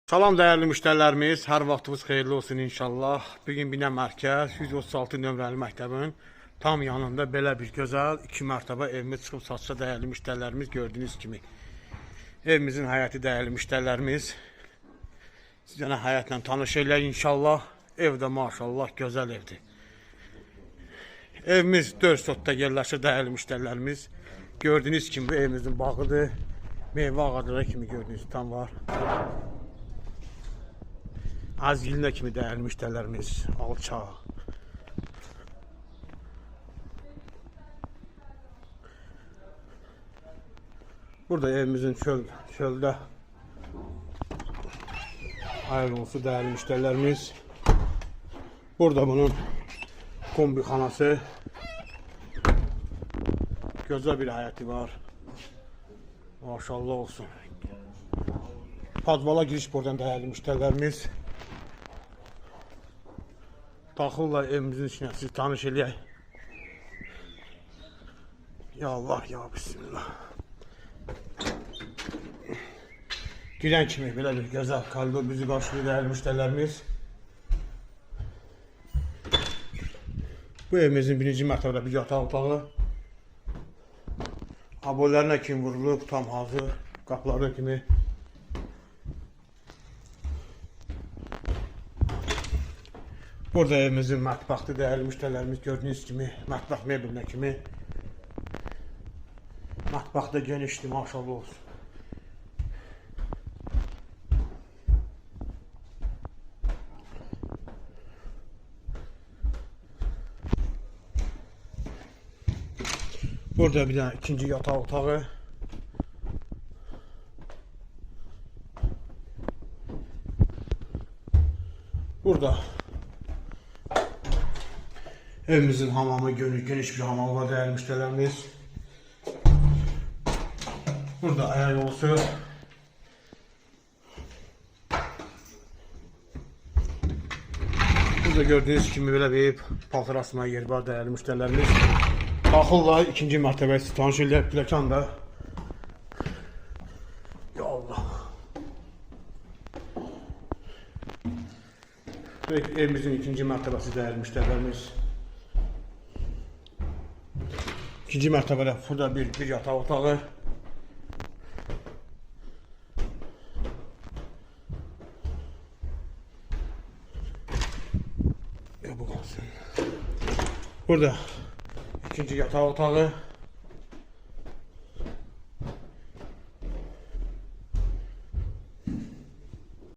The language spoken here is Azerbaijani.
Salam dəyərli müştərilərimiz, hər vaxtınız xeyirli olsun inşallah. Bugün Binə Mərkəz 136 nömrəli məktəbin tam yanında belə bir gözəl 2 mərtəbə evimiz çıxıb satışa dəyərli müştərilərimiz gördüyünüz kimi. Evimizin həyəti dəyərli müştərilərimiz. Sizə həyətlə tanış eləyək inşallah. Ev də maşallah gözəl evdir. Evimiz 4 sotda yerləşir dəyərli müştərilərimiz. Gördüyünüz kimi bu evimizin bağıdır. Meyvə ağacları kimi gördüyünüz tam var. Az yılına kimi dəyərli müştərilərimiz, alçaq. Burada evimizin çöldə ayrılısı dəyərli müştərilərimiz. Burada bunun kombixanası. Gözəl bir həyəti var. Maşallah olsun. Padvala giriş buradan dəyərli müştərilərimiz. Taxılla evimizin içine siz tanış eləyək. Ya Allah, ya Bismillah. Girən kimi belə bir gözəl koridor bizi qarşılayır dəyərli müştərilərimiz. Bu evimizin birinci mərtəbədə bir yataq otağı. Abolərinə kimi vurulub, tam hazır. Qapıları kimi. Burada evimizin mətbəxti dəyərli müştərilərimiz gördüyünüz kimi, mətbəx mebelinə kimi. Mətbəx də genişdir, maşallah olsun. Burada bir dənə ikinci yataq otağı. Burada evimizin hamamı, geniş bir hamamı var dəyərli müştərilərimiz. Burada ayaq yolusu. Burada gördüğünüz kimi belə bir paltar asma yeri var dəyərli müştərilərimiz. Daxılla ikinci mərtəbəsi tanış eləyək pləkan da. Ya Allah. Evimizin ikinci mərtəbəsi dəyərli müştərilərimiz. İkinci mərtəbədə burada bir yataq otağı. Bu qalsın. Burada ikinci yataq otağı.